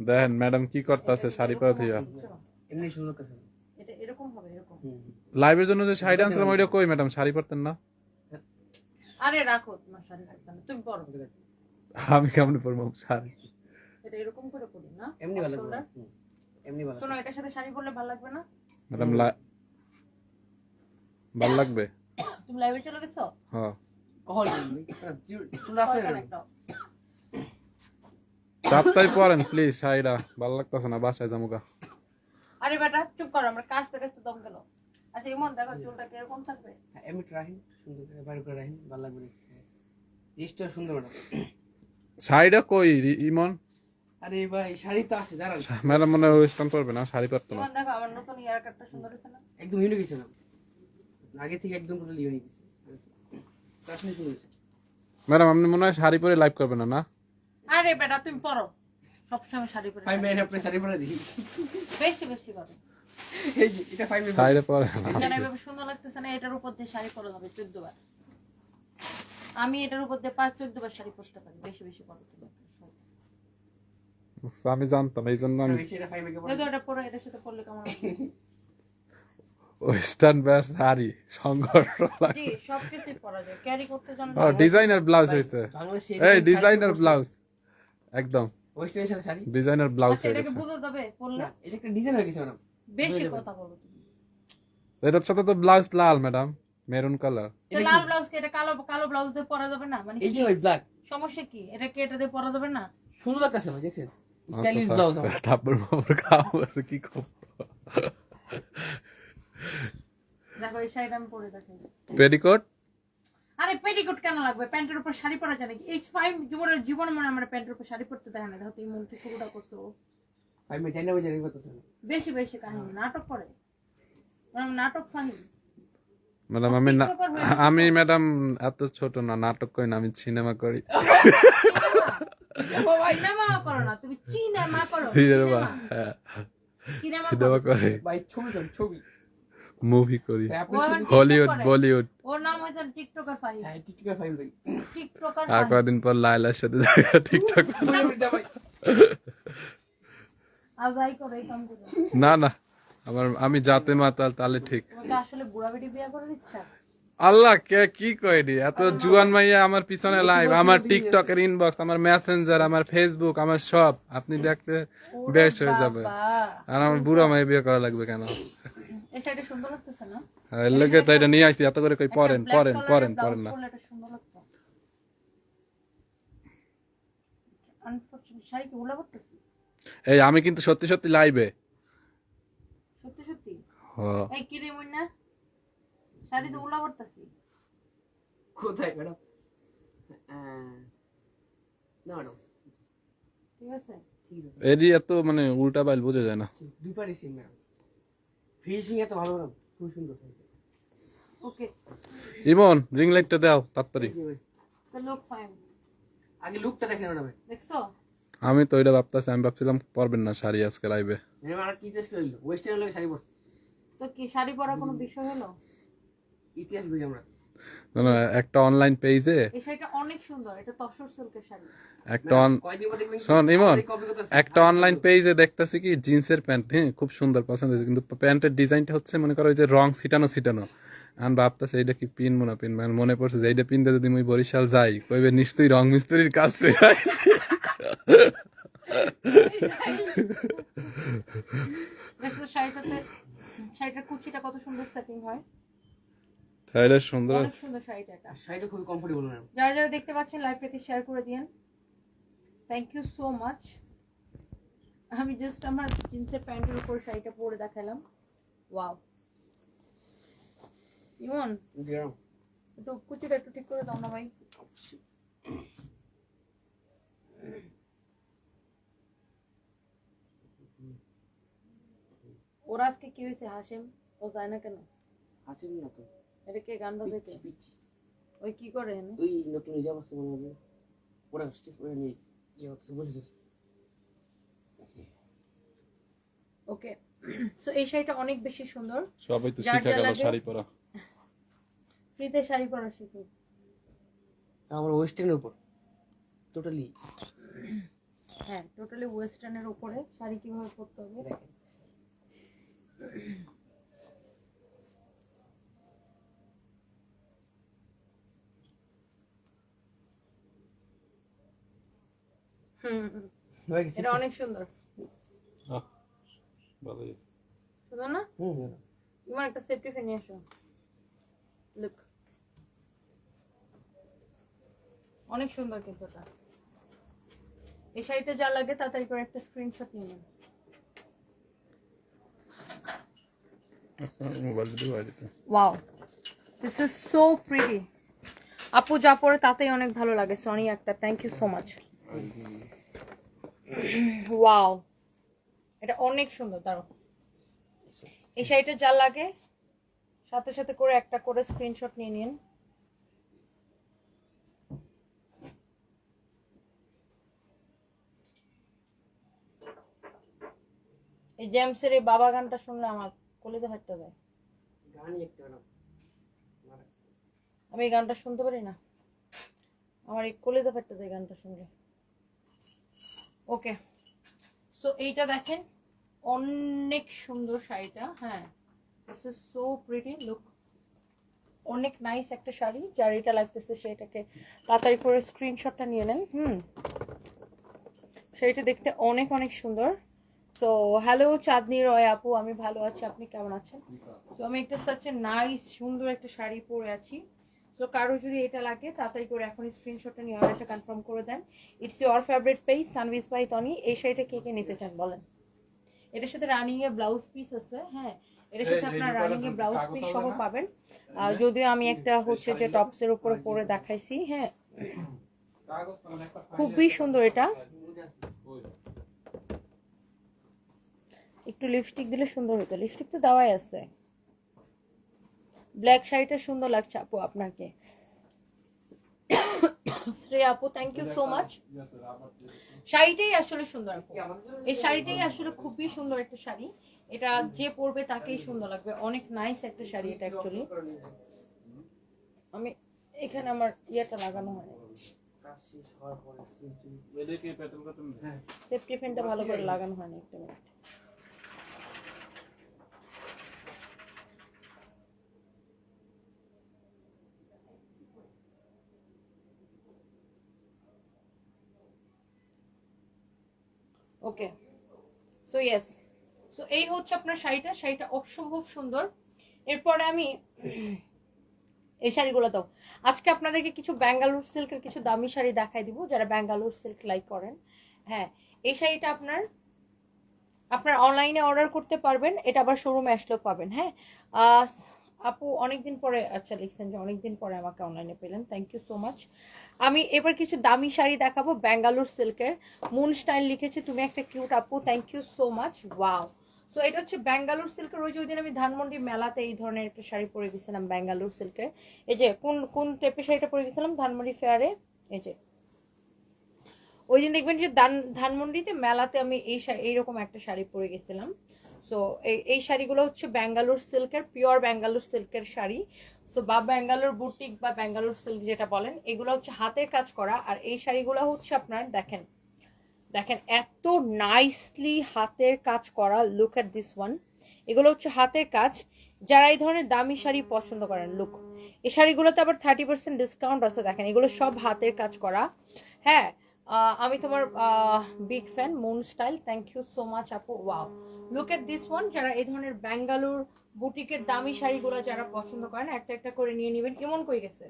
দেখেন ম্যাডাম কি করতেছে শাড়ি পরে থিয়া। এমনি সুন্দর কাছে এটা এরকম হবে এরকম। লাইভের জন্য যে শাড়ি আনছিলাম ওইটা কই ম্যাডাম, শাড়ি পরতেন না? আরে রাখো তোমার শাড়ি পরতে না, তুমি পরো। আমি কেমন পরবো শাড়ি? এটা এরকম করে পরি না, এমনি ভালো শোনো লাগবে এমনি ভালো শোনো, এটার সাথে শাড়ি পরলে ভালো লাগবে না? ম্যাডাম ভাল লাগবে? তুমি লাইভে চলে গেছো? হ্যাঁ কহল তোমরা আছে কয়খান একটা? চাপটাই পরেন প্লিজ, শাড়িটা ভাল লাগতেছে না, বাসায় যামুগা। আরে বেটা চুপ করো, আমরা কাজতে কাজতে দম গেল। আচ্ছা ইমন দেখো চুলটা কিরকম থাকবে। এমনি রাখেন সুন্দর করে বাইরে করে রাখেন ভালো লাগবে জিনিসটা সুন্দর ম্যাডাম। শাড়িটা কই ইমন? আরে ভাই শাড়ি তো আছে দাঁড়ান। ম্যাডাম মনে হয় ওয়েস্টার্ন পরবে না, শাড়ি পরতো না। ইমন দেখো আমার নতুন হেয়ার কাটটা সুন্দর হয়েছে না? একদম ইউনিক হয়েছে না আগে থেকে একদম টোটালি ইউনিক হয়েছে আসলে সুন্দর হয়েছে। ম্যাডাম আপনি মনে হয় শাড়ি পরে লাইভ করবেন না না? আরে বেটা তুমি পরো, সবসময় শাড়ি পরে। ফাইভ ম্যান আপনি শাড়ি পরে দিই বেশি বেশি করো। এই যে এটা ফাইভ ম্যান শাড়িটা পরে না। এখানে এভাবে সুন্দর লাগতেছে না, এটার উপর দিয়ে শাড়ি পরা যাবে 14 বার। আমি এটার উপর দিয়ে 5-14 বার শাড়ি পরতে পারি, বেশি বেশি পরো তুমি। আমি জানতাম, এই জন্য আমি এটা ফাইভ ম্যান দেখো এটা পরে এটার সাথে পরলে কেমন হবে। ওয়েস্টার্ন ব্যাস শাড়ি সংঘর্ষ জি সবকিছু পরা যায়, ক্যারি করতে জানলে। ও ডিজাইনার ব্লাউজ হইছে, বাংলাদেশে এই ডিজাইনার ব্লাউজ একদম ওয়েস্টার্নের সাথে শাড়ি ডিজাইনার ব্লাউজ আচ্ছা হয়ে এটাকে গেছে। বোঝা যাবে পরলে? এটা একটা ডিজাইন হয়ে গেছে ম্যাডাম বেশি কথা বলো তুমি। এটার সাথে তো ব্লাউজ লাল ম্যাডাম, মেরুন কালার। তো লাল ব্লাউজ কে এটা কালো কালো ব্লাউজ দিয়ে পরা যাবে না? মানে এই যে ভাই ব্ল্যাক সমস্যা কি? এটা কি এটা দিয়ে পরা যাবে না? সুন্দর লাগছে ভাই দেখছেন স্টাইলিশ ব্লাউজ আমার তারপর মামার খাওয়া আছে কি করব? দেখো এই শাড়িটা আমি পরে দেখাই। পেটিকোট? আরে পেটিকোট কেন লাগবে? প্যান্টের উপর শাড়ি পরা যায় নাকি? এই ফাইভ জীবনে মনে আমার প্যান্টের উপর শাড়ি পরতে দেখে না। দেখো তুই মন কি শুরুটা করছো। ভাই আমি জানি না জানি করতেছে বেশি বেশি কাহিনী নাটক করে, মানে নাটক ফানি। ম্যাডাম আমি ম্যাডাম এত ছোট না, নাটক করি না, আমি সিনেমা করি। সিনেমা করো না তুমি, সিনেমা করো। সিনেমা, হ্যাঁ সিনেমা সিনেমা করে, ভাই ছবি করেন ছবি মুভি করি, ভাই আপনি ও ছবি আমার হলিউড TikTok করে। বলিউড। ওর নাম হচ্ছে টিকটকার ফাইভ। হ্যাঁ টিকটকার ফাইভ ভাই টিকটকার আর ফাইভ। কয়েকদিন পর লাইলার সাথে টিকটক। ভাই আজাই করে এই কাম করে। না না, আমি জাতে মাতাল তাহলে ঠিক। তোমাকে আসলে বুড়া বেটি বিয়ে করার ইচ্ছা? আল্লাহ কে কি কইনি, এত জুয়ান মাইয়া আমার পিছনে লাইভ, আমার টিকটকের ইনবক্স, আমার মেসেঞ্জার, আমার ফেসবুক, আমার সব আপনি দেখতে বেশ হয়ে যাবে। আর আমার বুড়া মাইয়া বিয়ে করা লাগবে কেন? এই শাড়িটা সুন্দর লাগতেছে না? এর লেগে তো এটা নিয়ে আসছি, এত করে কই পরেন একটা black পরেন colour পরেন blouse পরেন না। পরলে এটা সুন্দর লাগতো। আনফরচুনেট শাড়ি কি উলা করতেছি? এই আমি কিন্তু সত্যি সত্যি লাইভে। সত্যি সত্যি? হ্যাঁ এই কি রে মইনা, শাড়ি তো উলা করতেছি। কোথায় ম্যাডাম না ম্যাডাম ঠিক আছে ঠিক আছে এডি এত মানে উল্টা বাইল বোঝা যায় না। দুই পারি সিং ম্যাডাম ফিনিশিং এত ভালো ম্যাডাম খুব সুন্দর ওকে। ইমন রিং লাইটটা দাও তাড়াতাড়ি। তো লুক ফাইন আগে লুকটা দেখেন ম্যাডাম দেখছো? আমি তো এটা ভাবতেছি, আমি ভাবছিলাম পরবেন না শাড়ি আজকে লাইভে। ম্যাডাম আর কি টেস্ট করলো ওয়েস্টার্ন লোক শাড়ি পরছে তো কি শাড়ি পরা কোনো বিষয় হলো? ইতিহাস বুঝি আমরা না না, একটা অনলাইন পেজে এই শাড়িটা অনেক সুন্দর, এটা তসর সিল্কের শাড়ি। একটা কয়দিন পর দেখবেন শোন ইমন, কপি করতেছে একটা অনলাইন পেজে দেখতেছি কি জিন্সের প্যান্ট, হ্যাঁ খুব সুন্দর পছন্দ হয়েছে, কিন্তু প্যান্টের ডিজাইনটা হচ্ছে মনে করো ওই যে রং ছিটানো ছিটানো। আমি ভাবতেছি এইটা কি পিনবো না পিনবো, মনে পড়ছে যে এইটা পিনতে যদি মুই বরিশাল যাই কইবে নিশ্চয়ই রং মিস্ত্রির কাজ করে আইছি। দেখছো শাড়িটাতে, শাড়িটার কুচিটা কত সুন্দর সেটিং হয়। শাড়িটা সুন্দর অনেক আছে। সুন্দর শাড়িটা এটা। শাড়িটা খুবই কমফোর্টেবল ম্যাডাম যারা যারা দেখতে পাচ্ছেন লাইভটাকে শেয়ার করে দিয়েন। Thank you so much. আমি জাস্ট আমার জিন্সের প্যান্টের উপর শাড়িটা পরে দেখালাম। ওয়াও ইমন, একটু কুচিটা একটু ঠিক করে দাও না ভাই। ওর আজকে কি হয়েছে হাসিম? ও যায় না কেন? হাসিম না তো এটা কে গান বাজাইতে? পিচ্ছি ওই কি করে এনে? ওই নতুন ইজাম আছে মনে হবে ওরা স্টিক করে নিয়ে ইয়ে হচ্ছে বসেছে ওকে। সো এই শাড়িটা অনেক বেশি সুন্দর। সবাই তো যার শিখে যা গেল লাগে। শাড়ি পরা। ফ্রিতে শাড়ি পরা শিখো। আমার ওয়েস্টার্নের উপর টোটালি হ্যাঁ টোটালি ওয়েস্টার্নের উপরে শাড়ি কিভাবে পরতে হবে দেখেন হয়ে গেছে এটা অনেক সুন্দর আহ, ভালোই আছে। সুন্দর না তোমার একটা সেফটি ফ্যান নিয়ে আসো লুক অনেক সুন্দর কিন্তু এটা এই শাড়িটা যা লাগে তাড়াতাড়ি করে একটা স্ক্রিনশট নিয়ে নিন মোবাইল দিয়ে বাইরে দিতে। Wow this is so pretty আপু যা পরে তাতেই অনেক ভালো লাগে সনি একটা thank you so much wow এটা অনেক সুন্দর দাঁড়ো এই শাড়িটা যা লাগে সাথে সাথে করে একটা করে স্ক্রিনশট নিয়ে নিন এই জেমসের এই বাবা গানটা শুনলে আমার কলিতে ফাটতে যায় গানই একটা না আমি এই গানটা শুনতে পারি না আমার এই কলিতে ফাটতে যায় গানটা শুনলে ওকে সো এইটা দেখেন অনেক সুন্দর শাড়িটা হ্যাঁ this is so pretty look অনেক নাইস একটা শাড়ি যার এটা লাগতেছে সেটাকে তাড়াতাড়ি করে স্ক্রিনশটটা নিয়ে নেন শাড়িটা দেখতে অনেক অনেক সুন্দর সো হ্যালো চাঁদনি রয় আপু আমি ভালো আছি আপনি কেমন আছেন সো আমি একটা সাচে নাইস সুন্দর একটা শাড়ি পরে আছি সো কারো যদি এটা লাগে তাড়াতাড়ি করে এখন স্ক্রিনশটটা নিয়ে অর্ডারটা কনফার্ম করে দেন it's your favourite page Sanvis by Toni এই শাড়িটা কে কে নিতে চান বলেন এটার সাথে রানিং এ ব্লাউজ পিস আছে হ্যাঁ এটার সাথে আপনার রানিং এ ব্লাউজ পিস সহ পাবেন যদিও আমি একটা হচ্ছে যে টপসের উপরে পরে দেখাইছি হ্যাঁ খুবই সুন্দর এটা একটু লিপস্টিক দিলে সুন্দর হতো লিপস্টিক তো দেওয়াই আছে ব্ল্যাক শাড়িটা সুন্দর লাগছে আপু আপনাকে শ্রেয়া আপু থ্যাংক ইউ সো মাচ শাড়িটাই আসলে সুন্দর আপু এই শাড়িটাই আসলে খুবই সুন্দর একটা শাড়ি এটা যে পরবে তাকেই সুন্দর লাগবে অনেক নাইস একটা শাড়ি এটা অ্যাকচুয়ালি আমি এখানে আমার ইয়েটা লাগানো হয় সেফটি ফ্যানটা ভালো করে লাগানো হয়নি একটা minute okay so yes so এই হচ্ছে আপনার শাড়িটা অসম্ভব সুন্দর এরপরে আমি এই শাড়িগুলো দাও আজকে আপনাদেরকে কিছু ব্যাঙ্গালোর সিল্কের কিছু দামি শাড়ি দেখাই দিব যারা ব্যাঙ্গালোর সিল্ক লাইক করেন হ্যাঁ এই শাড়িটা আপনার অনলাইনে অর্ডার করতে পারবেন এটা আবার শোরুমে আসলেও পাবেন হ্যাঁ আপু অনেকদিন পরে আচ্ছা লিখছেন যে অনেকদিন পরে আমাকে অনলাইনে পেলেন থ্যাংক ইউ সো মাচ আমি এবার কিছু দামি শাড়ি দেখাবো ব্যাঙ্গালোর সিল্কের মুন স্টাইল লিখেছে তুমি একটা কিউট আপু thank you so much wow so এটা হচ্ছে ব্যাঙ্গালোর সিল্কের ওই যে ওই দিন আমি ধানমন্ডি মেলাতে এই ধরনের একটা শাড়ি পরে গেছিলাম ব্যাঙ্গালোর সিল্কের এই যে কোন টাইপের শাড়িটা পরে গেছিলাম ধানমন্ডি ফেয়ারে এই যে ওই দিন দেখবেন যে ধানমন্ডিতে মেলাতে আমি এইরকম একটা শাড়ি পরে গেছিলাম সো এই শাড়িগুলো হচ্ছে ব্যাঙ্গালোর সিল্কের পিওর ব্যাঙ্গালোর সিল্কের শাড়ি সো বা ব্যাঙ্গালোর বুটিক বা ব্যাঙ্গালোর সিল্ক যেটা বলেন এগুলো হচ্ছে হাতের কাজ করা আর এই শাড়িগুলো হচ্ছে আপনার দেখেন এত নাইসলি হাতের কাজ করা লুক এট দিস ওয়ান এগুলো হচ্ছে হাতের কাজ যারা এই ধরনের দামি শাড়ি পছন্দ করেন লুক এই শাড়িগুলোতে আবার 30% ডিসকাউন্ট আছে দেখেন এগুলো সব হাতের কাজ করা হ্যাঁ আমি তোমার big fan moon style thank you so much আপু wow look at this one যারা এই ধরনের ব্যাঙ্গালোর বুটিকের দামি শাড়িগুলো যারা পছন্দ করেন একটা একটা করে নিয়ে নেবেন কেমন কই গেছে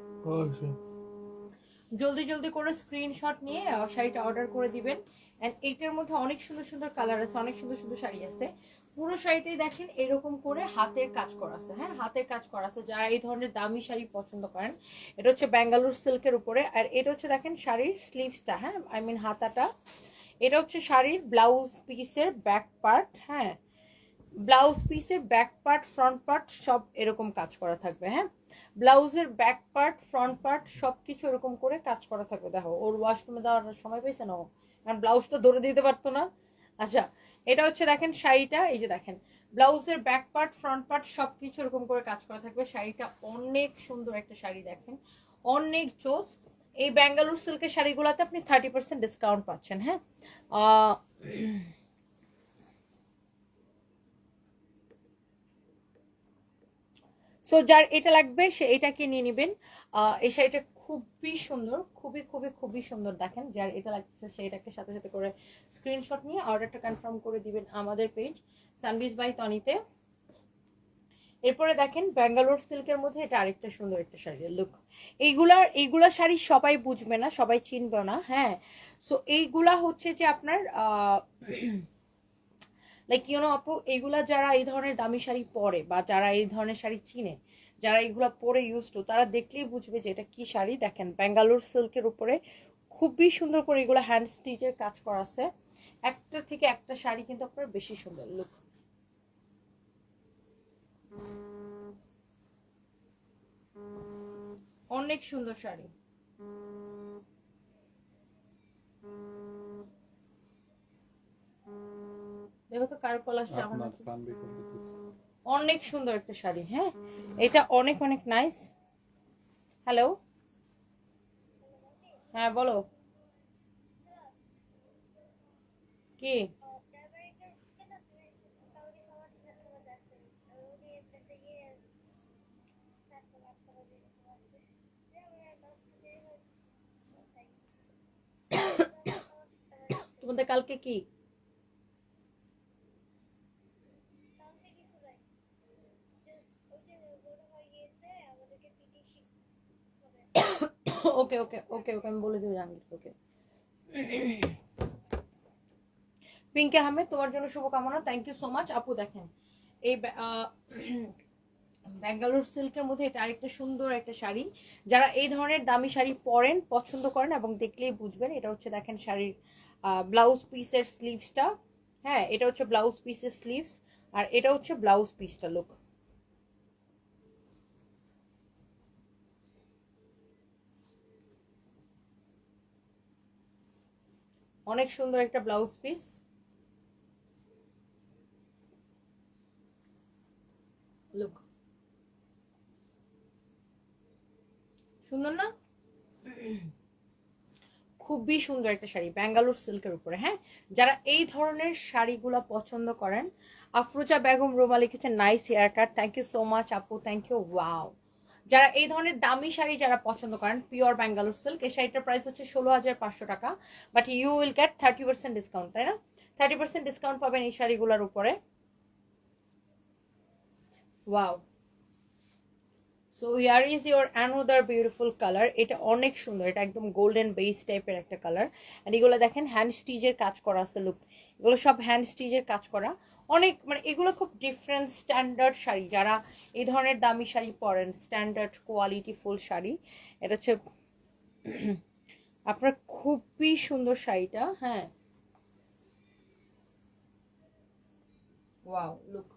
জলদি করে স্ক্রিনশট নিয়ে শাড়িটা অর্ডার করে দিবেন এন্ড এইটার মধ্যে অনেক সুন্দর সুন্দর কালার আছে অনেক সুন্দর সুন্দর শাড়ি আছে পুরো শাড়িটাই দেখেন এরকম করে হাতের কাজ করা আছে হ্যাঁ হাতের কাজ করা আছে যারা এই ধরনের দামি শাড়ি পছন্দ করেন এটা হচ্ছে ব্যাঙ্গালোর সিল্কের উপরে আর এটা হচ্ছে দেখেন শাড়ির স্লিভসটা হ্যাঁ আই মিন হাতাটা এটা হচ্ছে শাড়ির ব্লাউজ পিসের ব্যাক পার্ট হ্যাঁ ব্লাউজ পিসের ব্যাক পার্ট ফ্রন্ট পার্ট সব এরকম কাজ করা থাকবে হ্যাঁ ব্লাউজের ব্যাক পার্ট ফ্রন্ট পার্ট সবকিছু এরকম করে কাজ করা থাকবে দেখো ওর ওয়াশরুমে দেওয়ার সময় পেয়েছে না ও কারণ ব্লাউজটা ধরে দিতে পারতো না আচ্ছা এটা হচ্ছে দেখেন শাড়িটা এই যে দেখেন ব্লাউজের ব্যাক পার্ট ফ্রন্ট পার্ট সবকিছু এরকম করে কাজ করা থাকবে শাড়িটা অনেক সুন্দর একটা শাড়ি দেখেন অনেক জোস এই ব্যাঙ্গালোর সিল্কের শাড়িগুলোতে আপনি 30% ডিসকাউন্ট পাচ্ছেন। হ্যাঁ, আহ, সো যার এটা লাগবে সে এটাকে নিয়ে নেবেন। এই শাড়িটা খুবই সুন্দর, খুবই খুবই খুবই সুন্দর। দেখেন, যার এটা লাগছে সে এটাকে সাথে সাথে করে স্ক্রিনশট নিয়ে অর্ডারটা কনফার্ম করে দিবেন আমাদের পেজ সানবিজ বাই তনিতে। এরপরে দেখেন ব্যাঙ্গালোর সিল্কের মধ্যে এটা আরেকটা সুন্দর একটা শাড়ি লুক। এইগুলা শাড়ি সবাই বুঝবে না, সবাই চিনবে না। হ্যাঁ, সো এইগুলা হচ্ছে যে আপনার লাইক আপু, এইগুলা যারা এই ধরনের দামি শাড়ি পরে বা যারা এই ধরনের শাড়ি চিনে, যারা এইগুলা পরে ইউজ টু, তারা দেখলেই বুঝবে যে এটা কি শাড়ি। দেখেন ব্যাঙ্গালোর সিল্কের উপরে খুবই সুন্দর করে এগুলো হ্যান্ড স্টিচের কাজ করা আছে। একটা থেকে একটা শাড়ি কিন্তু আপনার বেশি সুন্দর লুক। অনেক সুন্দর শাড়ি। দেখো তো কার কলার অনেক সুন্দর একটা শাড়ি। হ্যাঁ, এটা অনেক অনেক নাইস। হ্যালো, হ্যাঁ বলো কি? তোমাদের কালকে কি? ওকে ওকে ওকে ওকে, আমি বলে দেবো জাহাঙ্গীর। ওকে, পিঙ্কি আহমেদ, তোমার জন্য শুভকামনা। থ্যাংক ইউ সো মাচ আপু। দেখেন এই ব্যাঙ্গালোর সিল্কের মধ্যে এটা আরেকটা সুন্দর একটা শাড়ি। যারা এই ধরনের দামি শাড়ি পরেন, পছন্দ করেন এবং দেখলেই বুঝবেন, এটা হচ্ছে দেখেন শাড়ির ব্লাউজ পিসের স্লিভসটা। হ্যাঁ, এটা হচ্ছে ব্লাউজ পিসের স্লিভস, আর এটা হচ্ছে ব্লাউজ পিসটা। লুক, অনেক সুন্দর একটা ব্লাউজ পিস। লুক, সুন্দর না? খুবই সুন্দর একটা শাড়ি ব্যাঙ্গালোর সিল্কের উপরে। হ্যাঁ, যারা এই ধরনের শাড়িগুলা পছন্দ করেন। আফরোজা বেগম রোমা লিখেছেন nice haircut. Thank you so much আপু, থ্যাংক ইউ। ওয়াও, যারা এই ধরনের দামি শাড়ি যারা পছন্দ করেন, পিওর ব্যাঙ্গালোর সিল্ক, এই শাড়িটার প্রাইস হচ্ছে 16,500 টাকা, but you will get 30% discount, তাই না? 30% ডিসকাউন্ট পাবেন এই শাড়িগুলোর উপরে। Wow, so here is your another beautiful colour. এটা অনেক সুন্দর, এটা একদম গোল্ডেন বেস টাইপের একটা কালার। আর এগুলো দেখেন হ্যান্ড স্টিচের কাজ করা আছে। লুক, এগুলো সব হ্যান্ড স্টিচের কাজ করা। অনেক মানে এগুলো খুব ডিফারেন্ট স্ট্যান্ডার্ড শাড়ি। যারা এই ধরনের দামি শাড়ি পরেন, স্ট্যান্ডার্ড কোয়ালিটি ফুল শাড়ি, এটা হচ্ছে আপনার খুবই সুন্দর শাড়িটা। হ্যাঁ, ওয়াও, লুক,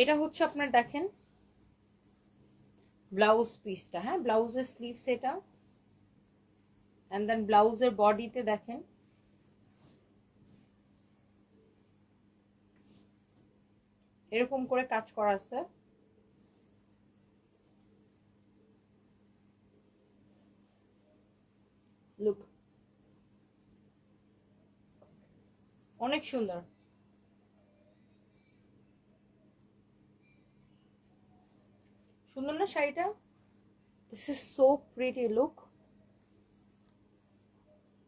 এটা হচ্ছে আপনার দেখেন ব্লাউজ পিসটা। হ্যাঁ, ব্লাউজের স্লিভস এটা, এন্ড দেন ব্লাউজের বডিতে দেখেন এরকম করে কাজ করা আছে। লুক, অনেক সুন্দর। সুন্দর না শাড়িটা? This is so pretty. Look,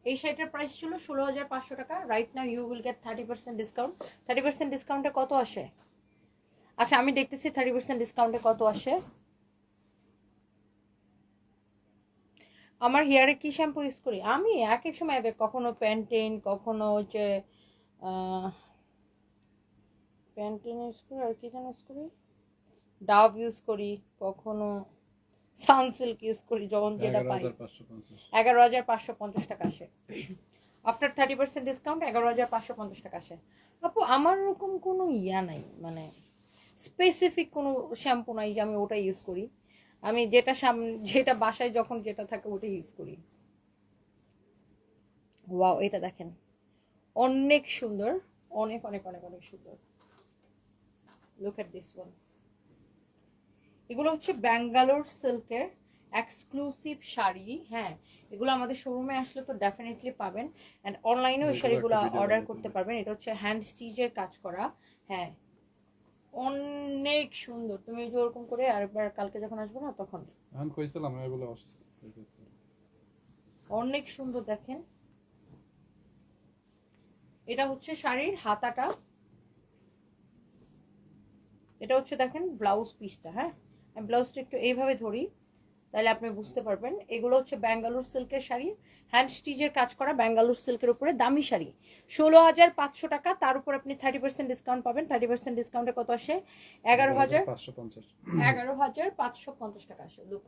এই শাড়িটার প্রাইস ছিল 16,500 টাকা। Right now you will get 30% discount. 30% ডিসকাউন্টে কত আসে? আচ্ছা, আমি দেখতেছি 30% ডিসকাউন্টে কত আসে। আমার হেয়ারে কি শ্যাম্পু ইউজ করি আমি? এক এক সময় এক এক, কখনো প্যান্টেন, কখনো হচ্ছে প্যান্টেন ইউজ করি, আর কি যেন ইউজ করি, ডাভ ইউজ করি, কখনো সানসিল্ক ইউজ করি, যখন যেটা পাই। 11,550 টাকা আসে। আফটার 30% ডিসকাউন্ট 11,550 টাকা আসে। আপু, আমার ওরকম কোনো ইয়া নাই, মানে স্পেসিফিক কোনো শ্যাম্পু নাই যে আমি ওটা ইউজ করি। আমি যেটা বাসায় যখন যেটা থাকে ওটা ইউজ করি। ওয়াও, এটা দেখেন অনেক সুন্দর, অনেক অনেক অনেক অনেক সুন্দর। Look at this one. এগুলো হচ্ছে ব্যাঙ্গালোর সিল্কের এক্সক্লুসিভ শাড়ি। হ্যাঁ, এগুলো আমাদের শোরুমে আসলে তো ডেফিনেটলি পাবেন, অ্যান্ড অনলাইনেও এই শাড়িগুলো অর্ডার করতে পারবেন। এটা হচ্ছে হ্যান্ড স্টিচের কাজ করা। হ্যাঁ, অনেক সুন্দর। তুমি যে ওরকম করে আরেকবার কালকে যখন আসবো না তখন এখন কইছিলাম এগুলো অসুস্থ। অনেক সুন্দর। দেখেন, এটা হচ্ছে শাড়ির হাতাটা, এটা হচ্ছে দেখেন ব্লাউজ পিসটা। হ্যাঁ, আমি ব্লাউজটা একটু এইভাবে ধরি তাহলে আপনি বুঝতে পারবেন। এগুলো হচ্ছে ব্যাঙ্গালোর সিল্কের শাড়ি, হ্যান্ড স্টিচের কাজ করা ব্যাঙ্গালোর সিল্কের উপরে দামি শাড়ি। 16,500 টাকা, তার উপর আপনি 30% ডিসকাউন্ট পাবেন। 30% ডিসকাউন্টে কত আসে? 11,550 টাকা আসে। লুক,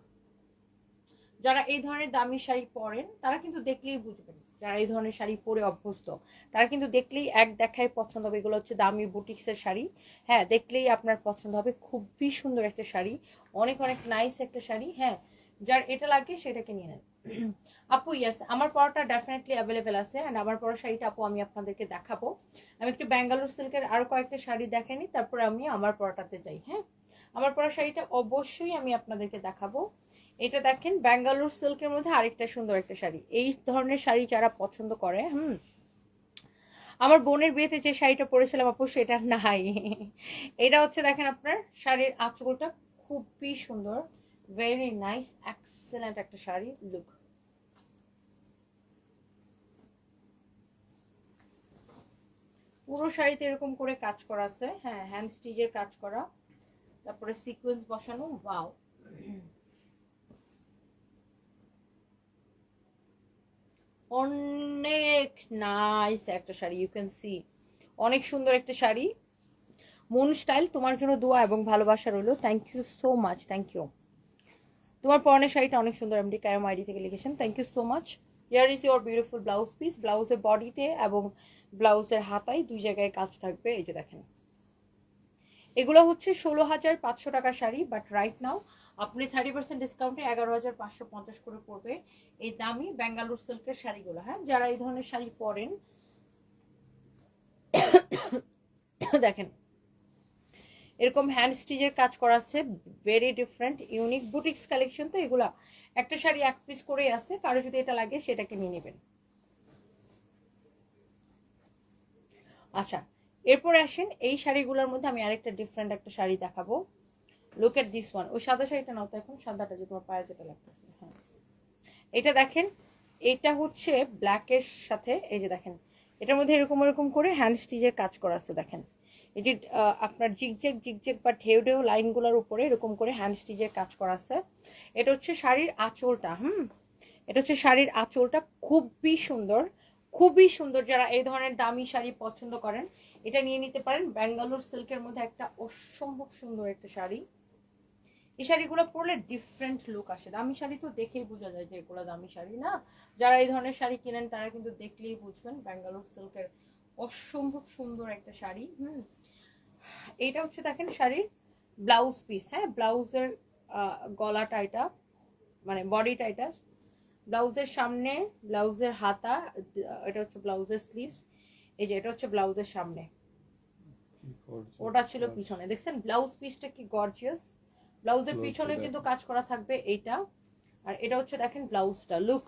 যারা এই ধরনের দামি শাড়ি পরেন তারা কিন্তু দেখলেই বুঝবেন, যারা এই ধরনের শাড়ি পরে অভ্যস্ত তারা কিন্তু দেখলেই এক দেখায় পছন্দ হবে। এগুলো হচ্ছে দামি বুটিক্সের শাড়ি। হ্যাঁ, দেখলেই আপনার পছন্দ হবে। খুবই সুন্দর একটা শাড়ি, অনেক অনেক নাইস একটা শাড়ি। হ্যাঁ, যার এটা লাগে সেটাকে নিয়ে নেন। আপু ইয়েস, আমার পরাটা ডেফিনেটলি অ্যাভেলেবেল আছে, অ্যান্ড আমার পরা শাড়িটা আপু আমি আপনাদেরকে দেখাবো। আমি একটু ব্যাঙ্গালোর সিল্কের আরো কয়েকটা শাড়ি দেখাইনি, তারপরে আমি আমার পরাটাতে যাই। হ্যাঁ, আমার পরা শাড়িটা অবশ্যই আমি আপনাদেরকে দেখাবো। এটা দেখেন ব্যাঙ্গালোর সিল্কের মধ্যে আরেকটা সুন্দর একটা শাড়ি। এই ধরনের শাড়ি যারা পছন্দ করে, আমার বোনের বিয়েতে যে শাড়িটা পরেছিলাম আপু সেটা নাই। এটা হচ্ছে দেখেন আপনার শাড়ির আঁচলটা খুবই সুন্দর, ভেরি নাইস, এক্সেলেন্ট একটা শাড়ি। লুক, পুরো শাড়িতে এরকম করে কাজ করা আছে। হ্যাঁ, হ্যান্ড স্টিচের কাজ করা, তারপরে সিকোয়েন্স বসানো। ওয়াও, অনেক নাইস একটা শাড়ি। ইউ ক্যান সি, অনেক সুন্দর একটা শাড়ি। মুন স্টাইল, তোমার জন্য দোয়া এবং ভালোবাসা রইলো। Thank you so much, thank you. তোমার পরনের শাড়িটা অনেক সুন্দর, এমডি কায়ম আইডি থেকে লিখেছেন, thank you so much. Here is your beautiful blouse piece. ব্লাউজের বডিতে এবং ব্লাউজের হাতায় দুই জায়গায় কাজ থাকবে। এই যে দেখেন, এগুলো হচ্ছে 16,500 টাকার শাড়ি, বাট রাইট নাও আপনি 30% ডিসকাউন্টে 11,550 করে পড়বে এই দামি ব্যাঙ্গালোর সিল্কের শাড়িগুলো। হ্যাঁ, যারা এই ধরনের শাড়ি পরেন দেখেন এরকম হ্যান্ড স্টিচের কাজ করা আছে, very different unique boutiques collection. তো এগুলা একটা শাড়ি এক পিস করেই আছে, কারো যদি এটা লাগে সেটাকে নিয়ে নেবেন। আচ্ছা, এরপর আসেন এই শাড়িগুলোর মধ্যে আমি আরেকটা ডিফারেন্ট একটা শাড়ি দেখাবো। Look at this one. ওই সাদা শাড়িটা নাও তো এখন, সাদাটা যে তোমার পায়ে যেটা লাগতেছে। হ্যাঁ, এটা দেখেন, এটা হচ্ছে ব্ল্যাকের সাথে, এই যে দেখেন এটার মধ্যে এরকম এরকম করে হ্যান্ড স্টিচের কাজ করা আছে। দেখেন এই যে আপনার জিগজ্যাগ জিগজ্যাগ বা ঢেউ ঢেউ লাইনগুলোর উপরে এরকম করে হ্যান্ড স্টিচের কাজ করা আছে। এটা হচ্ছে শাড়ির আঁচলটা। এটা হচ্ছে শাড়ির আঁচলটা, খুবই সুন্দর, খুবই সুন্দর। যারা এই ধরনের দামি শাড়ি পছন্দ করেন এটা নিয়ে নিতে পারেন। ব্যাঙ্গালোর সিল্কের মধ্যে একটা অসম্ভব সুন্দর একটা শাড়ি। এই শাড়িগুলো পরলে ডিফারেন্ট লুক আসে। দামি শাড়ি তো দেখেই বোঝা যায় যে এগুলো দামি শাড়ি না। যারা এই ধরনের শাড়ি কিনেন তারা কিন্তু দেখলেই বুঝবেন। ব্যাঙ্গালোর সিল্কের অসম্ভব সুন্দর একটা শাড়ি। এইটা হচ্ছে দেখেন শাড়ির ব্লাউজ পিস। হ্যাঁ, ব্লাউজের গলাটা এটা, মানে বডিটা এটা, ব্লাউজের সামনে, ব্লাউজের হাতা, এটা হচ্ছে ব্লাউজের স্লিভস। এই যে এটা হচ্ছে ব্লাউজের সামনে, ওটা ছিল পিছনে। দেখছেন ব্লাউজ পিসটা কি গর্জিয়াস। ব্লাউজের পিছনে কিন্তু কাজ করা থাকবে এইটা, আর এটা হচ্ছে দেখেন ব্লাউজটা। লুক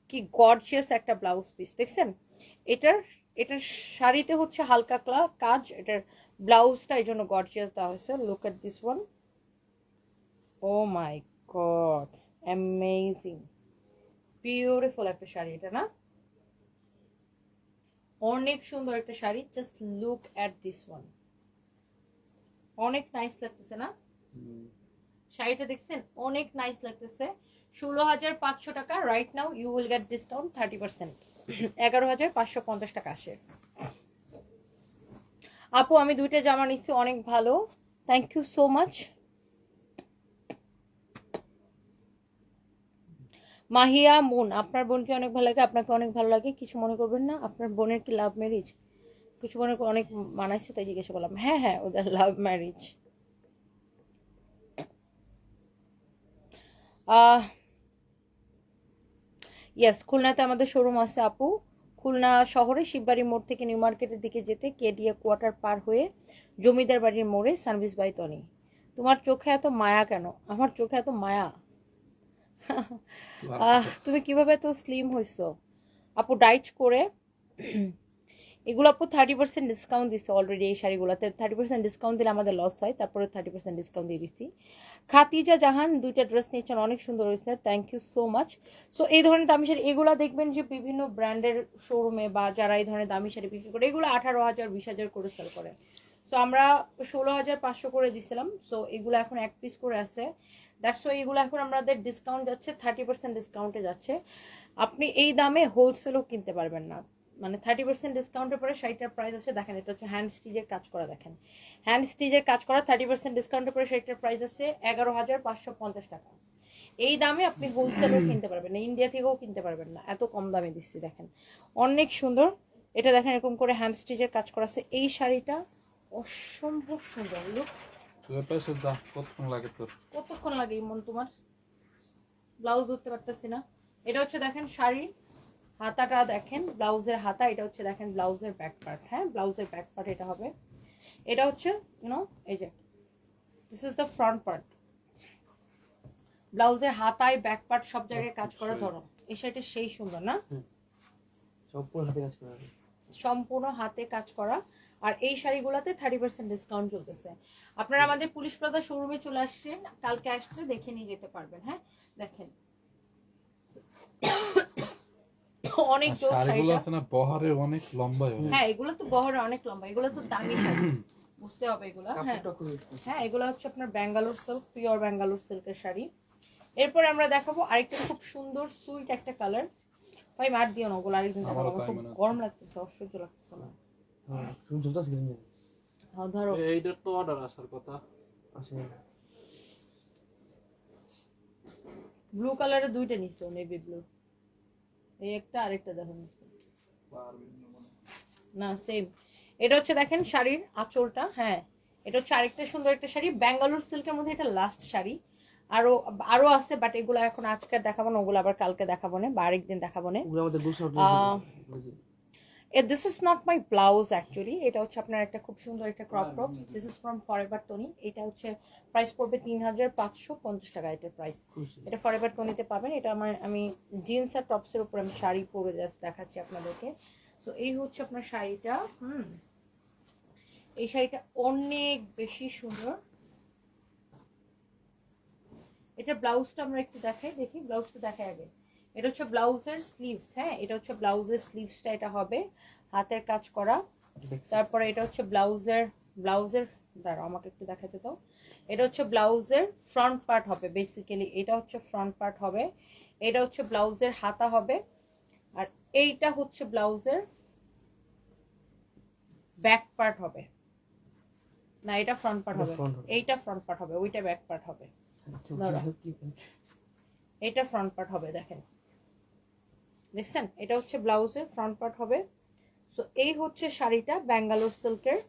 কি গর্জিয়াস একটা ব্লাউজ পিস, দেখছেন। এটার শাড়িতে হচ্ছে হালকা কাজ, এটার ব্লাউজটা এই জন্য গর্জিয়াস দেওয়া হয়েছে। Look at this one, oh my god, amazing, beautiful একটা শাড়ি এটা না, অনেক সুন্দর একটা sari. Just look at this one, অনেক নাইস লাগতেছে না শাড়িটা? দেখছেন অনেক নাইস লাগতেছে। 16,500 টাকা। Right now you will get discount 30%, 11,550 টাকা আসে। আপু আমি দুইটা জামা নিচ্ছি, অনেক ভালো, thank you so much. Mahiya Moon, আপনার বোনকে অনেক ভালো লাগে, আপনাকে অনেক ভালো লাগে, কিছু মনে করবেন না। আপনার বোনের কি লাভ ম্যারেজ? কিছু মনে অনেক মানাইছে তাই জিজ্ঞাসা করলাম। হ্যাঁ হ্যাঁ, ওদের লাভ ম্যারেজ। ইয়েস, খুলনাতে আমাদের শোরুম আছে আপু। খুলনা শহরে শিববাড়ি মোড় থেকে নিউ মার্কেটের দিকে যেতে কেডিএ কোয়ার্টার পার হয়ে জমিদার বাড়ির মোড়ে সার্ভিস বাই তনি। তোমার চোখে এত মায়া কেন? আমার চোখে এত মায়া? তুমি কিভাবে এত স্লিম হইছো আপু? ডাইট করে। এগুলো আপু 30% ডিসকাউন্ট দিচ্ছে অলরেডি। এই শাড়িগুলোতে 30% ডিসকাউন্ট দিলে আমাদের লস হয়, তারপরে 30% ডিসকাউন্ট দিয়ে দিচ্ছি। খাতিজা জাহান 2টা ড্রেস নিয়েছেন, অনেক সুন্দর হয়েছে, thank you so much. So এই ধরনের দামি শাড়ি এগুলো দেখবেন যে বিভিন্ন ব্র্যান্ডের শোরুমে বা যারা এই ধরনের দামি শাড়ি বিক্রি করে এগুলো 18,000 20,000 করে সেল করে। সো আমরা 16,500 করে দিছিলাম। সো এগুলো এখন 1 পিস করে আছে, দ্যাটস ওয়াই এগুলো এখন আমাদের ডিসকাউন্ট যাচ্ছে, 30% ডিসকাউন্টে যাচ্ছে। আপনি এই দামে হোলসেলও কিনতে পারবেন না। মানে 30% ডিসকাউন্টের পরে শাড়িটার প্রাইস আছে, দেখেন এটা হচ্ছে হ্যান্ড স্টিচের কাজ করা, দেখেন হ্যান্ড স্টিচের কাজ করা। 30% ডিসকাউন্টের পরে শাড়িটার প্রাইস আছে 11,550 টাকা। এই দামে আপনি হোলসেলও কিনতে পারবেন না, ইন্ডিয়া থেকেও কিনতে পারবেন না, এত কম দামে দিচ্ছি। দেখেন অনেক সুন্দর, এটা দেখেন এরকম করে হ্যান্ড স্টিচের কাজ করা আছে। এই শাড়িটা অসম্ভব সুন্দর। লুক, কতক্ষণ লাগে তোর? কতক্ষণ লাগে ইমন তোমার? ব্লাউজ ধরতে পারতেছি না। এটা হচ্ছে দেখেন শাড়ির হাতাটা, দেখেন ব্লাউজের হাতা, এটা হচ্ছে দেখেন ব্লাউজের ব্যাক পার্ট। হ্যাঁ, ব্লাউজের ব্যাক পার্ট এটা হবে। এটা হচ্ছে এই যে this is the front part. ব্লাউজের হাতায় ব্যাক পার্ট সব জায়গায় কাজ করা। ধরো এই শাড়িটা সেই সুন্দর না? সম্পূর্ণ হাতে কাজ করা হবে। সম্পূর্ণ হাতে কাজ করা। আর এই শাড়িগুলোতে 30% ডিসকাউন্ট চলতেছে। আপনারা আমাদের পুলিশ প্লাজা শোরুমে চলে আসছেন, কালকে আসলে দেখে নিয়ে যেতে পারবেন। হ্যাঁ দেখেন অনেক জোর শাড়িগুলো শাড়িটা। আছে না বহরে অনেক লম্বা হয়। হ্যাঁ এগুলো তো বহরে অনেক লম্বা, এগুলো তো দামি শাড়ি, বুঝতে হবে এগুলো। হ্যাঁ কাপড়টা খুবই হ্যাঁ, এগুলো হচ্ছে আপনার ব্যাঙ্গালোর সিল্ক, পিওর ব্যাঙ্গালোর সিল্কের শাড়ি। এরপরে আমরা দেখাবো আরেকটা খুব সুন্দর সুইট একটা কালার। ভাই মার দিও না ওগুলো, আরেকদিন দেখাবো। আমার খুব গরম লাগতেছে, অসহ্য লাগতেছে না। তুমি ঝুলতাছ কিন্তু হ্যাঁ ধরো, এইটার তো অর্ডার আসার কথা। আসে ব্লু কালারের দুইটা নিচ্ছে, নেভি ব্লু, এই একটা আরেকটা দেখো নিচ্ছে না, সেম। এটা হচ্ছে দেখেন শাড়ির আঁচলটা। হ্যাঁ এটা হচ্ছে আরেকটা সুন্দর একটা শাড়ি, ব্যাঙ্গালোর সিল্কের মধ্যে এটা লাস্ট শাড়ি। আরো আরো আছে, বাট এগুলো এখন আজকে দেখাবো না, ওগুলো আবার কালকে দেখাবো না বা আরেকদিন দেখাবো না। ওগুলো আমাদের গুছ this is not my blouse actually, এটা হচ্ছে আপনার একটা খুব সুন্দর একটা crop top. This is from forever Toni. এটা হচ্ছে প্রাইস পড়বে 3,550 টাকা এটার প্রাইস। এটা ফরএভার টনিতে পাবেন। এটা আমি জিন্স আর টপসের উপর আমি শাড়ি পরে জাস্ট দেখাচ্ছি আপনাদেরকে। সো এই হচ্ছে আপনার শাড়িটা। এই শাড়িটা অনেক বেশি সুন্দর। এটা ব্লাউজটা আমরা একটু দেখাই, দেখি ব্লাউজটা দেখাই আগে। এটা হচ্ছে ব্লাউজের স্লিভস। হ্যাঁ এটা হচ্ছে ব্লাউজের স্লিভসটা, এটা হবে হাতের কাজ করা। তারপরে এটা হচ্ছে ব্লাউজের দাঁড়াও আমাকে একটু দেখাতে দাও। এটা হচ্ছে ব্লাউজের ফ্রন্ট পার্ট হবে বেসিক্যালি, এটা হচ্ছে ফ্রন্ট পার্ট হবে। এটা হচ্ছে ব্লাউজের হাতা হবে। আর এইটা হচ্ছে ব্লাউজের ব্যাক পার্ট হবে। না এটা ফ্রন্ট পার্ট হবে, এইটা ফ্রন্ট পার্ট হবে, ওইটা ব্যাক পার্ট হবে। ধরো এটা ফ্রন্ট পার্ট হবে, দেখেন দেখছেন, এটা হচ্ছে ব্লাউজের ফ্রন্ট পার্ট হবে। সো এই হচ্ছে শাড়িটা ব্যাঙ্গালোর সিল্কের।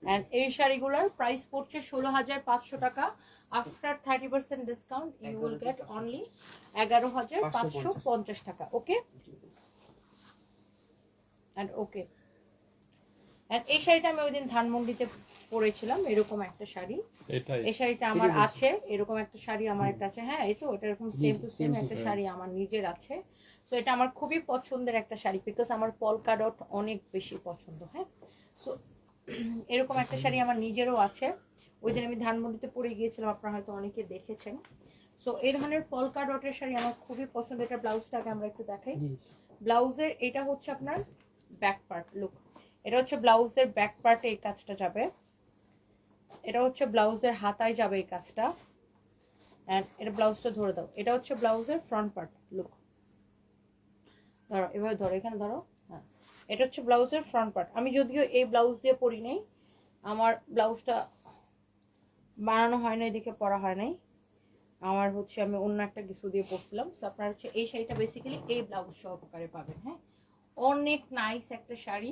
এন্ড এই শাড়িগুলোর প্রাইস পড়ছে 16,500 টাকা। After 30% discount you will get only 11,550 টাকা। Okay and okay. এন্ড এই শাড়িটা আমি ওইদিন ধানমন্ডিতে পরেছিলাম, এরকম একটা শাড়ি। এই শাড়িটা আমার আছে, এরকম একটা শাড়ি আমার একটা আছে। হ্যাঁ এই তো এটা এরকম সেম টু সেম একটা শাড়ি আমার নিজের আছে। সো এটা আমার খুবই পছন্দের একটা শাড়ি, বিকজ আমার পলকা ডট অনেক বেশি পছন্দ। হ্যাঁ সো এরকম একটা শাড়ি আমার নিজেরও আছে, ওই দিন আমি ধানমন্ডিতে পরে গিয়েছিলাম, আপনারা হয়তো অনেকে দেখেছেন। সো এই ধরনের পলকা ডটের শাড়ি আমার খুবই পছন্দ। এটা ব্লাউজটাকে আমরা একটু দেখাই। ব্লাউজের এটা হচ্ছে আপনার ব্যাক পার্ট। লুক, এটা হচ্ছে ব্লাউজের ব্যাক পার্টে এই কাজটা যাবে। এটা হচ্ছে ব্লাউজের হাতায় যাবে এই কাজটা। এন্ড এটা ব্লাউজটা ধরে দাও, এটা হচ্ছে ব্লাউজের ফ্রন্ট পার্ট। লুক ধরো, এভাবে ধরো, এখানে ধরো। হ্যাঁ এটা হচ্ছে ব্লাউজের ফ্রন্ট পার্ট। আমি যদিও এই ব্লাউজ দিয়ে পরি নাই, আমার ব্লাউজটা বানানো হয় না, এদিকে পরা হয় নাই আমার, হচ্ছে আমি অন্য একটা কিছু দিয়ে পরছিলাম। সো আপনার হচ্ছে এই শাড়িটা বেসিক্যালি এই ব্লাউজ সহকারে পাবেন। হ্যাঁ অনেক নাইস একটা শাড়ি।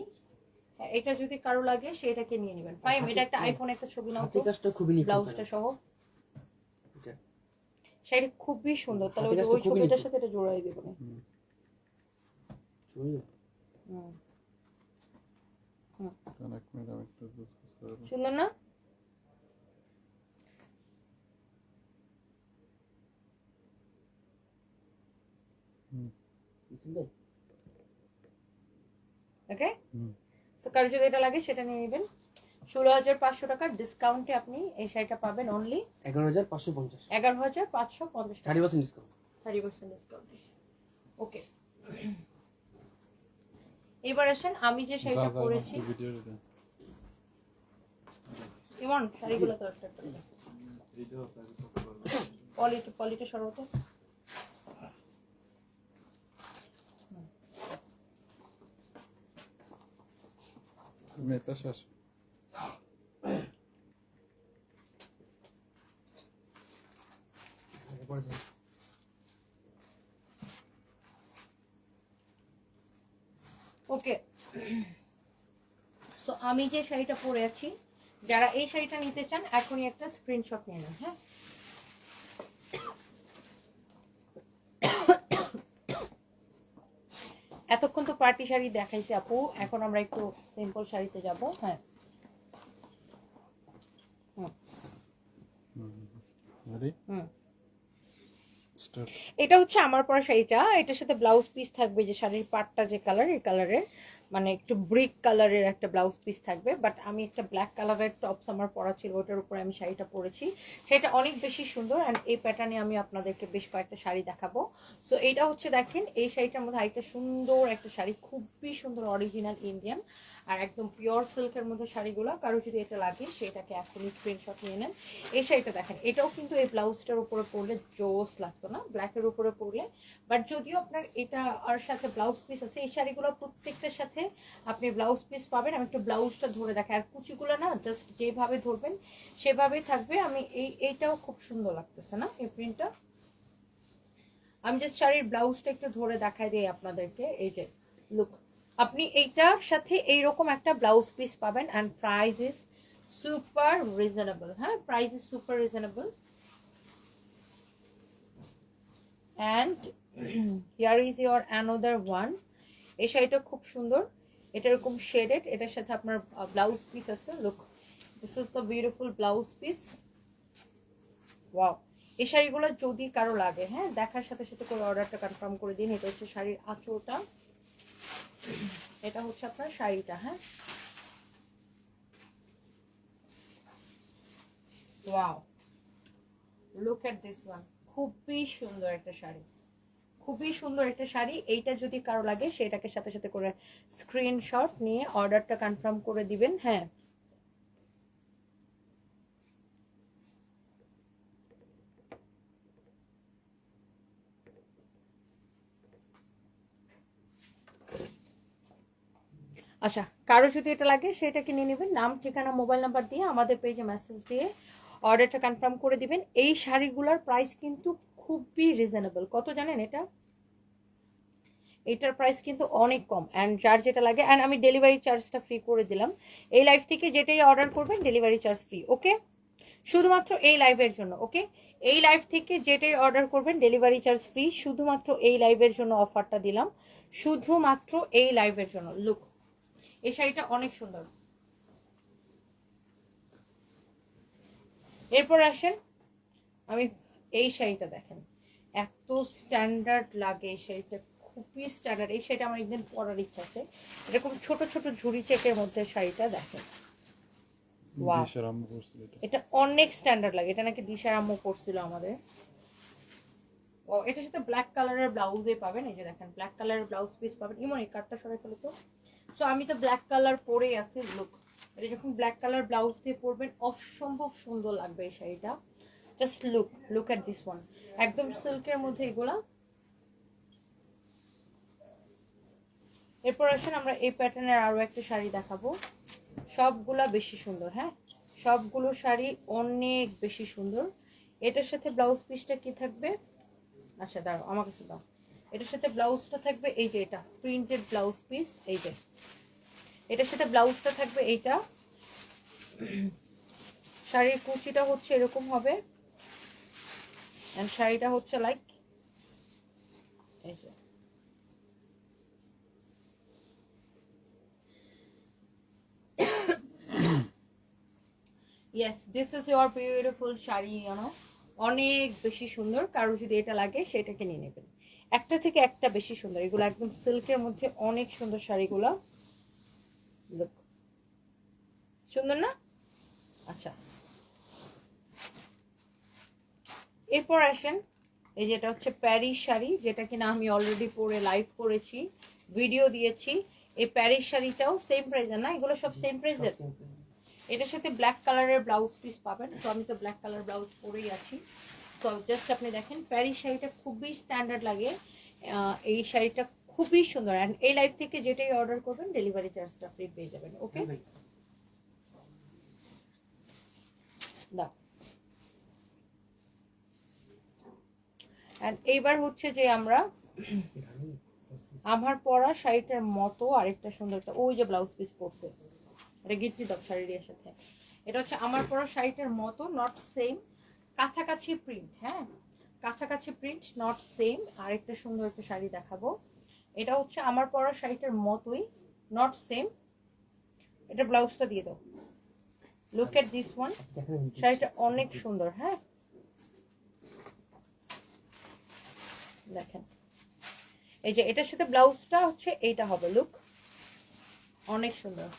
এটা যদি কারো লাগে সেটাকে নিয়ে নেবেন। ফাইম এটা একটা আইফোন একটা ছবি নাও তো, ব্লাউজটা সহ। শাড়ি খুবই সুন্দর, তাহলে ওই ছবিটার সাথে এটা জোড়াই দেবো না। সুন্দর না? সিম্পল। ওকে, হুম। সো কারো যদি এটা লাগে সেটা নিয়ে নেবেন। 16,500 টাকার ডিসকাউন্টে আপনি এই শাড়িটা পাবেন অনলি 11,550, 11,550 টাকা, 30% ডিসকাউন্ট। 30% ডিসকাউন্টে। ওকে, এবার আসেন আমি যে শাড়িটা পরেছি, ভিডিও ইমন শাড়িগুলো তো একটা একটা পলিটা সরাতে। মেটা শেষ। ওকে, সো আমি যে শাড়িটা পরে আছি, যারা এই শাড়িটা নিতে চান এখনই একটা স্ক্রিনশট নিয়ে নেন। হ্যাঁ, এতক্ষণ তো পার্টি শাড়ি দেখাইছি আপু, এখন আমরা একটু সিম্পল শাড়িতে যাব। হ্যাঁ, রেডি হুম, স্টার্ট। এটা হচ্ছে আমার পরা শাড়িটা, এটার সাথে ব্লাউজ পিস থাকবে, যে শাড়ির পাটটা যে কালার, এই কালারের মানে একটু ব্রিক কালারের একটা ব্লাউজ পিস থাকবে। বাট আমি একটা ব্ল্যাক কালারের টপস আমার পরা ছিল, ওটার উপরে আমি শাড়িটা পরেছি। সেটা অনেক বেশি সুন্দর, অ্যান্ড এই প্যাটার্নে আমি আপনাদেরকে বেশ কয়েকটা শাড়ি দেখাবো। সো এইটা হচ্ছে দেখেন, এই শাড়িটার মধ্যে আরেকটা সুন্দর একটা শাড়ি, খুবই সুন্দর, অরিজিনাল ইন্ডিয়ান আর একদম পিওর সিল্কের মধ্যে শাড়িগুলো। কারো যদি এটা লাগে সেটাকে এখনই স্ক্রিনশট নিয়ে নেন। এই শাড়িটা দেখেন, এটাও কিন্তু এই ব্লাউজটার উপরে পরলে জোস লাগতো না, ব্ল্যাকের উপরে পরলে। বাট যদিও আপনার এটা আর সাথে ব্লাউজ পিস আছে, এই শাড়িগুলো প্রত্যেকটার সাথে আপনি ব্লাউজ পিস পাবেন। আমি একটু ব্লাউজটা ধরে দেখাই, আর কুচিগুলো না জাস্ট যেভাবে ধরবেন সেভাবেই থাকবে। আমি এইটাও খুব সুন্দর লাগতেছে না এই প্রিন্টটা। আমি জাস্ট শাড়ির ব্লাউজটা একটু ধরে দেখাই দিই আপনাদেরকে। এই যে লুক, আপনি এইটার সাথে এইরকম একটা ব্লাউজ পিস পাবেন, and price is super reasonable. হ্যাঁ, price is super reasonable. And here is your another one. এই শাড়িটা খুব সুন্দর, এটা এরকম শেডেড, এটার সাথে আপনার ব্লাউজ পিস আছে। Look, this is the beautiful blouse piece. Wow, এই শাড়িগুলো যদি কারো লাগে, হ্যাঁ, দেখার সাথে সাথে করে অর্ডারটা কনফার্ম করে দিন। এটা হচ্ছে শাড়ির আঁচলটা, এটা হচ্ছে আপনার শাড়িটা। হ্যাঁ, wow, look at this one, খুবই সুন্দর একটা শাড়ি, খুবই সুন্দর একটা শাড়ি। এইটা যদি কারো লাগে সেটাকে সাথে সাথে করে স্ক্রিনশট নিয়ে অর্ডারটা কনফার্ম করে দিবেন। হ্যাঁ, আচ্ছা, কারো যদি এটা লাগে সেটাকে নিয়ে নেবেন, নাম ঠিকানা মোবাইল নাম্বার দিয়ে আমাদের পেজে মেসেজ দিয়ে অর্ডারটা কনফার্ম করে দিবেন। এই শাড়িগুলোর প্রাইস কিন্তু খুবই রিজনেবল। কত জানেন? এটার প্রাইস কিন্তু অনেক কম, অ্যান্ড যার যেটা লাগে, অ্যান্ড আমি ডেলিভারি চার্জটা ফ্রি করে দিলাম। এই লাইভ থেকে যেটাই অর্ডার করবেন ডেলিভারি চার্জ ফ্রি। ওকে, শুধুমাত্র এই লাইভের জন্য। ওকে, এই লাইভ থেকে যেটাই অর্ডার করবেন ডেলিভারি চার্জ ফ্রি, শুধুমাত্র এই লাইভের জন্য অফারটা দিলাম, শুধুমাত্র এই লাইভের জন্য। লুক, এই শাড়িটা অনেক সুন্দর। এরপর আসেন, আমি এই শাড়িটা দেখেন, এত স্ট্যান্ডার্ড লাগে এই শাড়িটা, খুবই স্ট্যান্ডার্ড। এই শাড়িটা আমার একদিন পরার ইচ্ছা আছে। এরকম ছোট ছোট ঝুড়ি চেকের মধ্যে শাড়িটা দেখেন, ওয়াও, এটা অনেক স্ট্যান্ডার্ড লাগে। এটা নাকি দিশার আম্মু পরছিল আমাদের। ও, এটার সাথে ব্ল্যাক কালারের ব্লাউজে পাবেন। এই যে দেখেন, ব্ল্যাক কালারের ব্লাউজ পিস পাবেন। ইমন এই কাটটা সরাই ফেলো তো। সো আমি তো ব্ল্যাক কালার পরেই আছি। লুক, এটা যখন ব্ল্যাক কালার ব্লাউজ দিয়ে পরবেন অসম্ভব সুন্দর লাগবে এই শাড়িটা। Just look at this one, একদম সিল্কের মধ্যে এগুলা। এরপর আসেন আমরা এই প্যাটার্নের আরো একটা শাড়ি দেখাবো। সবগুলা বেশি সুন্দর, হ্যাঁ, সবগুলো শাড়ি অনেক বেশি সুন্দর। এটার সাথে ব্লাউজ পিসটা কি থাকবে? আচ্ছা দাঁড়াও, আমার কাছে দাও। এটার সাথে ব্লাউজটা থাকবে এই যে, এটা প্রিন্টেড ব্লাউজ পিস। এই যে এটার সাথে ব্লাউজটা থাকবে এইটা। শাড়ির কুচিটা হচ্ছে এরকম হবে, এন্ড শাড়িটা হচ্ছে লাইক এই যে, yes, this is your beautiful sari, অনেক বেশি সুন্দর। কারো যদি এটা লাগে সেটাকে নিয়ে নেবেন। একটা থেকে একটা বেশি সুন্দর, এগুলো একদম সিল্কের মধ্যে অনেক সুন্দর শাড়িগুলো। Look, সুন্দর না? আচ্ছা, এরপর আসেন, এই যেটা হচ্ছে প্যারিস শাড়ি, যেটা কিনা আমি অলরেডি পরে লাইভ করেছি, ভিডিও দিয়েছি। এই প্যারিস শাড়িটাও সেম প্রাইসের না? এগুলো সব সেম প্রাইসের। এটার সাথে ব্ল্যাক কালারের ব্লাউজ পিস পাবেন। তো আমি তো ব্ল্যাক কালার ব্লাউজ পরেই আছি। তো জাস্ট আপনি দেখেন, প্যারিস শাড়িটা খুবই স্ট্যান্ডার্ড লাগে। এই শাড়িটা খুবই সুন্দর। অ্যান্ড এই লাইভ থেকে যেটাই অর্ডার করবেন ডেলিভারি চার্জটা ফ্রি পেয়ে যাবেন। ওকে, দাও। অ্যান্ড এইবার হচ্ছে যে আমরা আমার পরা শাড়িটার মতো আরেকটা সুন্দর একটা, ওই যে ব্লাউজ পিস পরছে, এটা গিফটি দাও শাড়ির সাথে। এটা হচ্ছে আমার পরা শাড়িটার মতো, নট সেম, কাছাকাছি প্রিন্ট। হ্যাঁ, কাছাকাছি প্রিন্ট, নট সেম। আরেকটা সুন্দর একটা শাড়ি দেখাবো, এটা হচ্ছে আমার পরা শাড়িটার মতোই, নট সেম। এটা ব্লাউজটা দিয়ে দাও। লুক এট দিস ওয়ান, শাড়িটা অনেক সুন্দর। হ্যাঁ, দেখেন, এই যে এটার সাথে ব্লাউজটা হচ্ছে এইটা হবে। লুক, অনেক সুন্দর।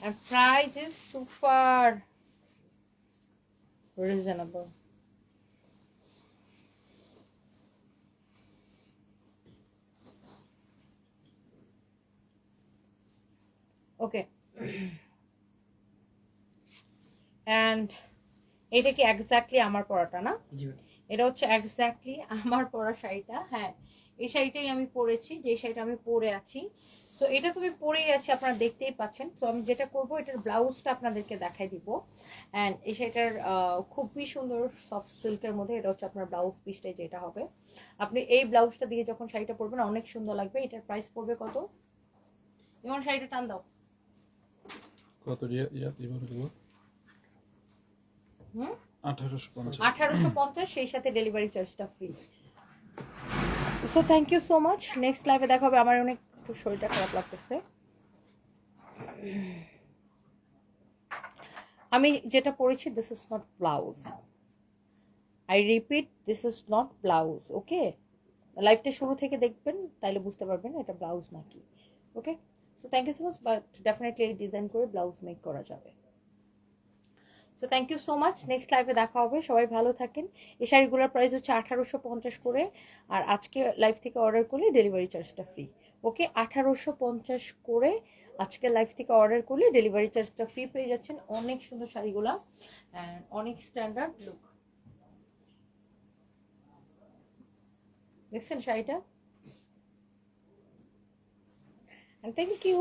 and price is super reasonable. Okay, and এটা কি এক্স্যাক্টলি আমার পরাটা না? এটা হচ্ছে এক্স্যাক্টলি আমার পরা শাড়িটা। হ্যাঁ, এই শাড়িটাই আমি পরেছি, যে শাড়িটা আমি পরে আছি। সো এটা তুমি পরেই আছি, আপনারা দেখতেই পাচ্ছেন। সো আমি যেটা করব, এটার ব্লাউজটা আপনাদেরকে দেখাই দিব। অ্যান্ড এই শাড়িটার খুবই সুন্দর সফট সিল্কের মধ্যে, এটা হচ্ছে আপনার ব্লাউজ পিসটাই যেটা হবে। আপনি এই ব্লাউজটা দিয়ে যখন শাড়িটা পরবেন অনেক সুন্দর লাগবে। এটার প্রাইস পড়বে কত? যেমন শাড়িটা টান দাও। কত দিব? 1850। 1850, সেই সাথে ডেলিভারি চার্জটা free. So thank you so much. Next লাইভে দেখা হবে। আমার অনেক একটু শরীরটা খারাপ লাগতেছে। আমি যেটা পরেছি, this is not blouse. I repeat, this is not blouse. Okay, লাইভটা শুরু থেকে দেখবেন, তাইলে বুঝতে পারবেন এটা ব্লাউজ নাকি। Okay, so thank you so much. But definitely design করে ব্লাউজ মেক করা যাবে। So thank you so much. Next লাইভে দেখা হবে। সবাই ভালো থাকেন। এই শাড়িগুলোর প্রাইস হচ্ছে 1850 করে। আর আজকে লাইভ থেকে অর্ডার করলে ডেলিভারি চার্জটা ফ্রি। ওকে, 1850 করে আজকে লাইভ থেকে অর্ডার করলে ডেলিভারি চার্জটা ফ্রি পেয়ে যাচ্ছেন। অনেক সুন্দর শাড়িগুলা, অনেক স্ট্যান্ডার্ড লুক। দেখছেন শাড়িটা? Thank you.